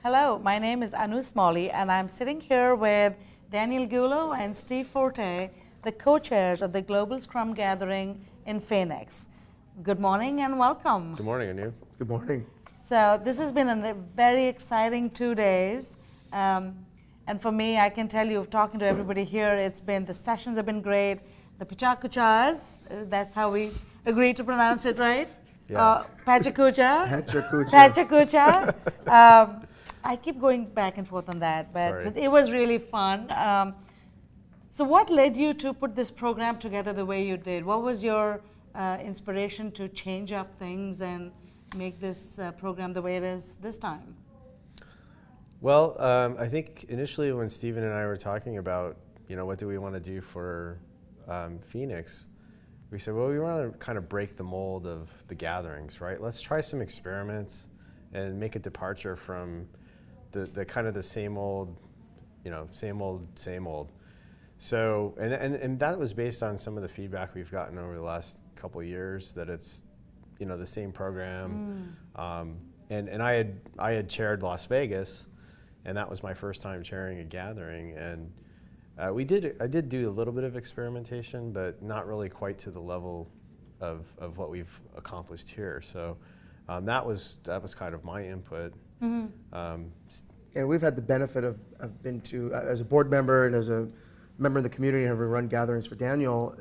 Hello, my name is Anu Smalley, and I'm sitting here with Daniel Gullo and Steve Forte, the co-chairs of the Global Scrum Gathering in Phoenix. Good morning and welcome. Good morning, Anu. Good morning. So this has been a very exciting 2 days. And for me, I can tell you, talking to everybody here, the sessions have been great. The Pachakuchas, that's how we agree to pronounce it, right? Yeah. Pachakucha. Pachakucha. Pachakucha. I keep going back and forth on that, but Sorry. it was really fun. So what led you to put this program together the way you did? What was your inspiration to change up things and make this program the way it is this time? Well, I think initially when Stephen and I were talking about, what do we want to do for Phoenix, we said, well, we want to kind of break the mold of the gatherings, right? Let's try some experiments and make a departure from the kind of the same old, same old. So, and that was based on some of the feedback we've gotten over the last couple of years, that it's, the same program. And I had chaired Las Vegas, and that was my first time chairing a gathering. And I did do a little bit of experimentation, but not really quite to the level of what we've accomplished here. So that was kind of my input. And we've had the benefit of been to, as a board member and as a member of the community, and having run gatherings for Daniel,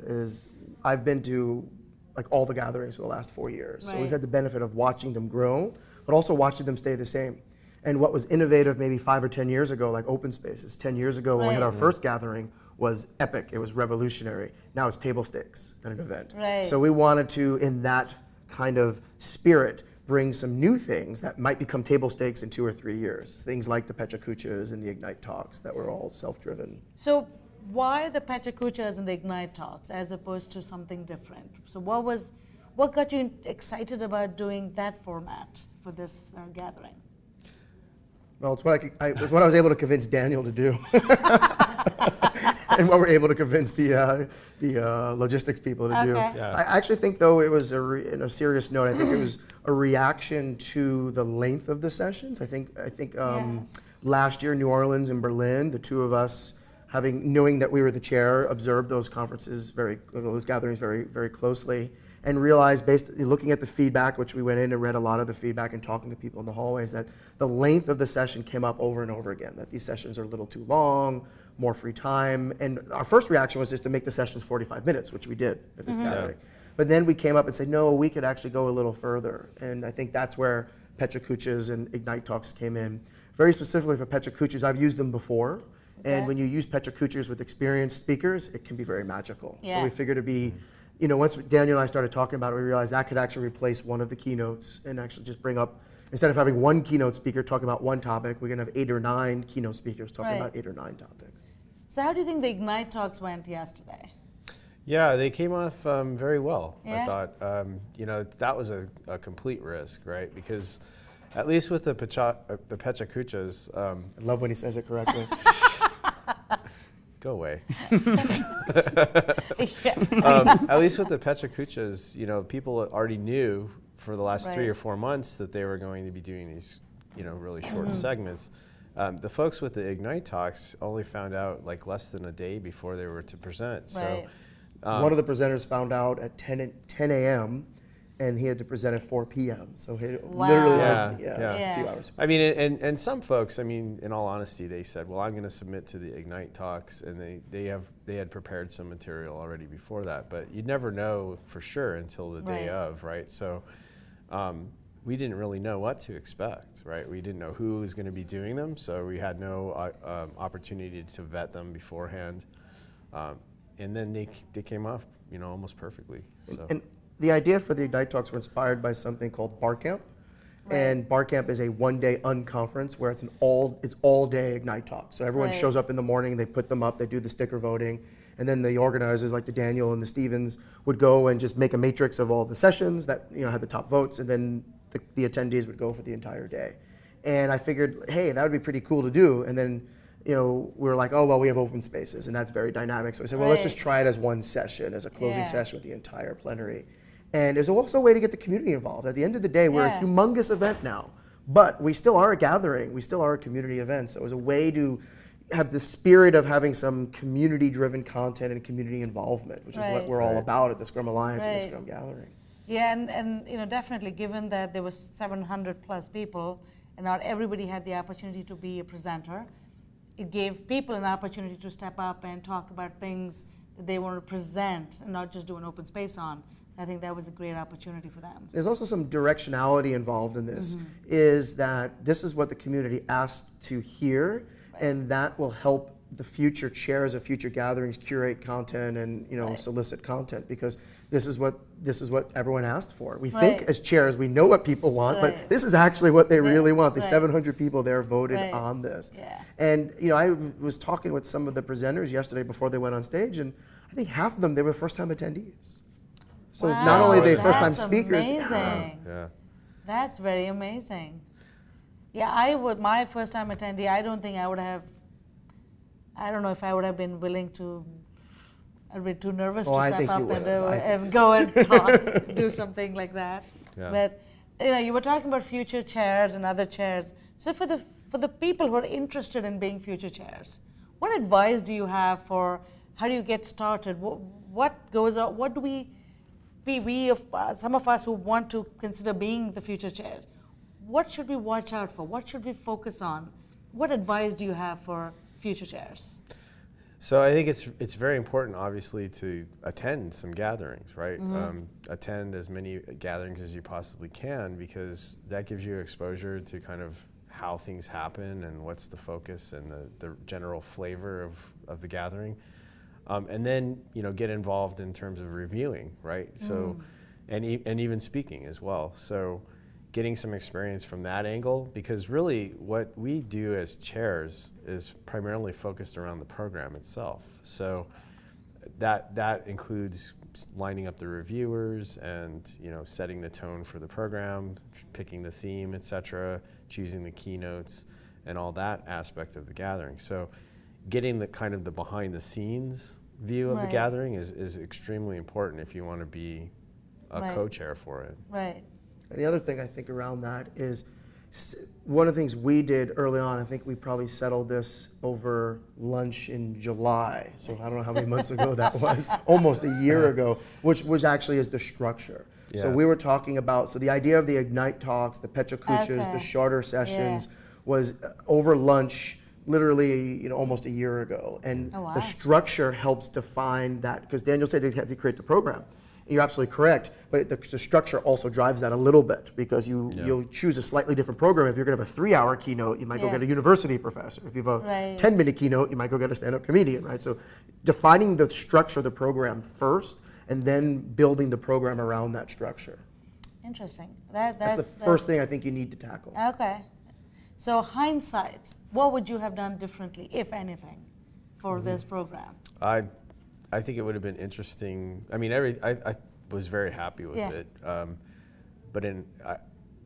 I've been to like all the gatherings for the last 4 years. Right. So we've had the benefit of watching them grow, but also watching them stay the same. And what was innovative maybe 5 or 10 years ago, like open spaces, 10 years ago when we had our first gathering, was epic. It was revolutionary. Now it's table stakes at an event. Right. So we wanted to, in that kind of spirit, bring some new things that might become table stakes in 2 or 3 years. Things like the Pachakuchas and the Ignite Talks that were all self-driven. So why the Pachakuchas and the Ignite Talks as opposed to something different? So what got you excited about doing that format for this gathering? Well, it's what I was able to convince Daniel to do. And what we're able to convince the logistics people to do. Yeah. I actually think, though, it was, in a serious note, I think it was a reaction to the length of the sessions. I think Yes. last year, New Orleans and Berlin, the two of us, knowing that we were the chair, observed those those gatherings very, very closely, and realized, looking at the feedback, which we went in and read a lot of the feedback and talking to people in the hallways, that the length of the session came up over and over again, that these sessions are a little too long, more free time. And our first reaction was just to make the sessions 45 minutes, which we did at this gathering. But then we came up and said, no, we could actually go a little further. And I think that's where Pachakuchas and Ignite Talks came in. Very specifically for Pachakuchas, I've used them before. And when you use Pachakuchas with experienced speakers, it can be very magical. Yes. So we figured it'd be, once Daniel and I started talking about it, we realized that could actually replace one of the keynotes and actually just bring up, instead of having one keynote speaker talking about one topic, we're going to have 8 or 9 keynote speakers talking about 8 or 9 topics. So how do you think the Ignite Talks went yesterday? Yeah, they came off very well. Yeah? I thought, that was a complete risk, right? Because at least with the Pachakuchas, I love when he says it correctly. go away. Yeah. At least with the Pachakuchas, people already knew for the last 3 or 4 months that they were going to be doing these, really short segments. The folks with the Ignite Talks only found out like less than a day before they were to present. Right. So one of the presenters found out at 10 a.m. and he had to present at 4 p.m. So he literally had just a few hours. I mean, and some folks, in all honesty, they said, well, I'm going to submit to the Ignite Talks, and they had prepared some material already before that, but you'd never know for sure until the day of, right? So we didn't really know what to expect, right? We didn't know who was going to be doing them, so we had no opportunity to vet them beforehand. And then they came off, almost perfectly. So. And the idea for the Ignite Talks were inspired by something called Bar Camp. And Bar Camp is a one-day unconference where it's all-day Ignite Talk. So everyone shows up in the morning, they put them up, they do the sticker voting, and then the organizers like the Daniel and the Stevens would go and just make a matrix of all the sessions that had the top votes, and then the attendees would go for the entire day. And I figured, hey, that would be pretty cool to do. And then we were like, oh, well, we have open spaces, and that's very dynamic. So we said, well, let's just try it as one session, as a closing session with the entire plenary. And there's also a way to get the community involved. At the end of the day, we're a humongous event now. But we still are a gathering. We still are a community event. So it was a way to have the spirit of having some community-driven content and community involvement, which is what we're all about at the Scrum Alliance and the Scrum Gathering. Yeah, and definitely, given that there was 700 plus people, and not everybody had the opportunity to be a presenter, it gave people an opportunity to step up and talk about things that they want to present and not just do an open space on. I think that was a great opportunity for them. There's also some directionality involved in this, is that this is what the community asked to hear, and that will help the future chairs of future gatherings curate content and solicit content, because this is what everyone asked for. We think as chairs we know what people want, but this is actually what they really want. The 700 people there voted on this. And I was talking with some of the presenters yesterday before they went on stage, and I think half of them, they were first-time attendees. So it's not only the first-time speakers. Amazing. Yeah. That's very amazing. Yeah, my first-time attendee, I don't think I would have, I don't know if I would have been willing to, I'd be too nervous to step up and go and talk, do something like that. Yeah. But you were talking about future chairs and other chairs. So for the people who are interested in being future chairs, what advice do you have for how do you get started? What goes on? What do some of us who want to consider being the future chairs, what should we watch out for? What should we focus on? What advice do you have for future chairs? So I think it's very important, obviously, to attend some gatherings, right? Attend as many gatherings as you possibly can, because that gives you exposure to kind of how things happen and what's the focus and the general flavor of the gathering. And then get involved in terms of reviewing, right? So, and even speaking as well. So, getting some experience from that angle, because really what we do as chairs is primarily focused around the program itself. So, that includes lining up the reviewers and setting the tone for the program, picking the theme, etc., choosing the keynotes, and all that aspect of the gathering. So, getting the kind of the behind the scenes view of the gathering is extremely important if you want to be a co-chair for it. Right. And the other thing I think around that is one of the things we did early on, I think we probably settled this over lunch in July. So I don't know how many months ago that was, almost a year ago, which actually is the structure. Yeah. So we were talking about, so the idea of the Ignite talks, the Pecha Kuchas, the shorter sessions was over lunch, literally almost a year ago. And the structure helps define that, because Daniel said they had to create the program. You're absolutely correct, but the structure also drives that a little bit, because you'll choose a slightly different program. If you're going to have a 3-hour keynote, you might go get a university professor. If you have a 10-minute keynote, you might go get a stand-up comedian, right? So defining the structure of the program first, and then building the program around that structure. Interesting. That's the first thing I think you need to tackle. Okay. So hindsight, what would you have done differently, if anything, for this program? I think it would have been interesting. I mean, I was very happy with it. But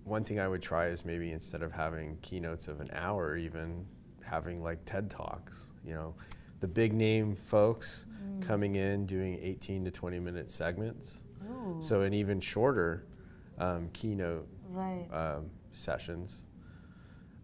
one thing I would try is maybe instead of having keynotes of an hour, even having like TED Talks, the big name folks coming in doing 18 to 20 minute segments. Ooh. So an even shorter keynote sessions.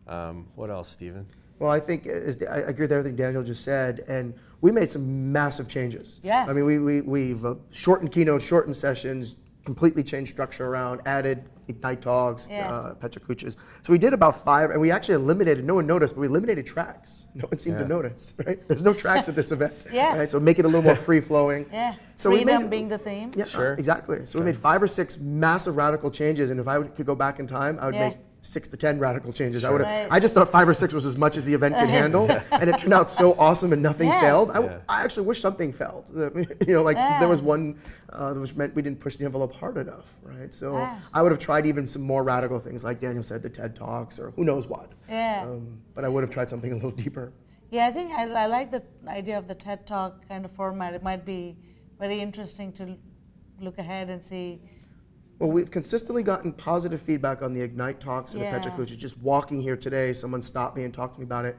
What else, Stephen? Well, I think I agree with everything Daniel just said, and we made some massive changes. Yes. I mean, we've shortened keynotes, shortened sessions, completely changed structure around, added Ignite talks, Pecha Kuchas. So we did about 5, and we actually eliminated, no one noticed, but we eliminated tracks. No one seemed to notice, right? There's no tracks at this event. Right? So make it a little more free-flowing. So freedom being the theme. Yeah, sure. Exactly. So we made 5 or 6 massive radical changes, and if I could go back in time, I would make 6 to 10 radical changes. Sure. I just thought 5 or 6 was as much as the event could handle, and it turned out so awesome and nothing failed. I actually wish something failed. There was one which meant we didn't push the envelope hard enough, right? So I would have tried even some more radical things, like Daniel said, the TED Talks or who knows what. But I would have tried something a little deeper. Yeah, I think I like the idea of the TED Talk kind of format. It might be very interesting to look ahead and see. Well, we've consistently gotten positive feedback on the Ignite talks and the Pecha Kuchas. Just walking here today, someone stopped me and talked to me about it.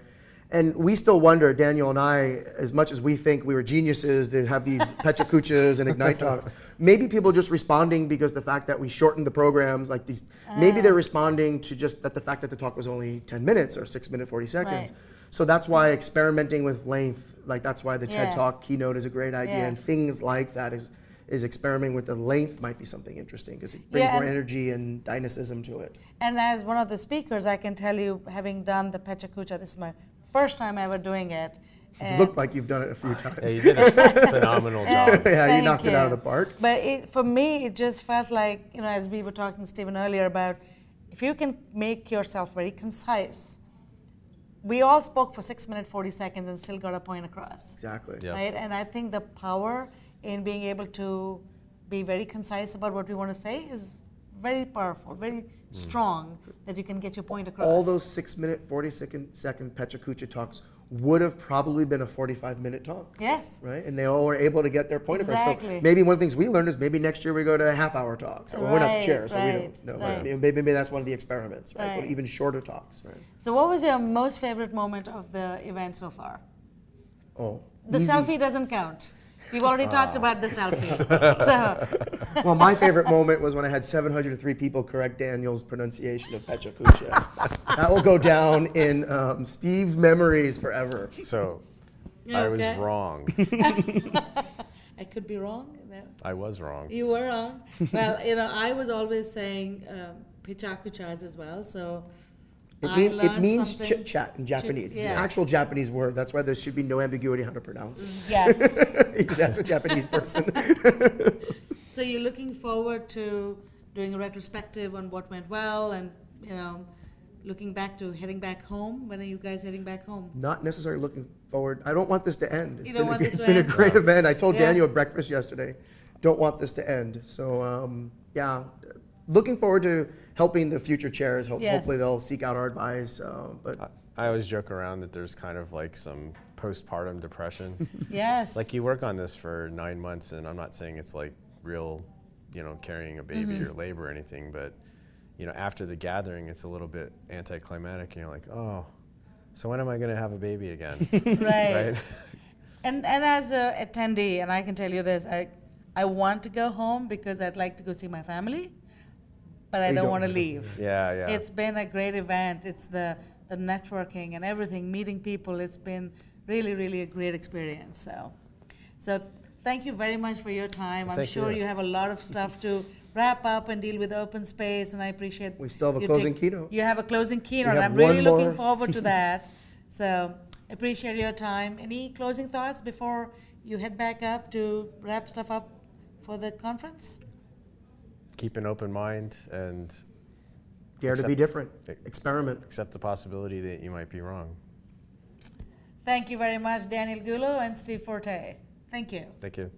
And we still wonder, Daniel and I, as much as we think we were geniuses to have these Pecha Kuchas and Ignite talks, maybe people are just responding because the fact that we shortened the programs, like these, maybe they're responding to just that the fact that the talk was only 10 minutes or 6 minutes, 40 seconds. Right. So that's why experimenting with length, like that's why the TED Talk keynote is a great idea, Yeah. and things like that is experimenting with the length might be something interesting because it brings more energy and dynamism to it. And as one of the speakers, I can tell you, having done the Pecha Kucha, this is my first time ever doing it. You look like you've done it a few times. Yeah, you did a phenomenal job. Yeah, you Thank knocked it out of the park. But for me, it just felt like, as we were talking, Stephen, earlier about if you can make yourself very concise. We all spoke for 6 minutes, 40 seconds and still got a point across. Exactly. Yeah. Right? And I think the power in being able to be very concise about what we want to say is very powerful, very strong, that you can get your point across. All those 6 minute, 40 second Pecha Kucha talks would have probably been a 45-minute talk. Yes. Right? And they all were able to get their point across. Exactly. So maybe one of the things we learned is maybe next year we go to half-hour talks. Well, we're not the Right, chair, so we right, don't know. right. But maybe that's one of the experiments, right? Right. But even shorter talks, right? So what was your most favorite moment of the event so far? Oh, The easy. selfie doesn't count. We've already talked about the selfie. So, Well, my favorite moment was when I had 703 people correct Daniel's pronunciation of Pecha Kucha. That will go down in Steve's memories forever. So Yeah, I was okay. wrong. I could be wrong. No. I was wrong. You were wrong. Well, I was always saying Pecha Kuchas as well. So It means something. chit chat in Japanese. It's yeah. an actual Japanese word. That's why there should be no ambiguity how to pronounce it. Yes. You just ask a Japanese person. So you're looking forward to doing a retrospective on what went well, and looking back to heading back home. When are you guys heading back home? Not necessarily looking forward. I don't want this to end. You don't want this It's to been a end? great event. I told Yeah. Daniel at breakfast yesterday, don't want this to end. So yeah, looking forward to helping the future chairs. Yes. Hopefully they'll seek out our advice. But I always joke around that there's kind of like some postpartum depression. Yes. Like you work on this for 9 months, and I'm not saying it's like real, carrying a baby or labor or anything, but after the gathering, it's a little bit anticlimactic, and you're like, oh, so when am I going to have a baby again? right. Right? And as a attendee, and I can tell you this, I want to go home because I'd like to go see my family, but I You don't don't want to want to leave. Yeah, yeah. It's been a great event. It's the networking and everything, meeting people. It's been really, really a great experience. So thank you very much for your time. I'm Thank sure you. you have a lot of stuff to wrap up and deal with open space, and I appreciate We still have a you closing keynote. You have a closing keynote. have I'm really one looking more. forward to that. So appreciate your time. Any closing thoughts before you head back up to wrap stuff up for the conference? Keep an open mind and dare to be different. Experiment. accept the possibility that you might be wrong. Thank you very much, Daniel Gullo and Steve Forte. Thank you. Thank you.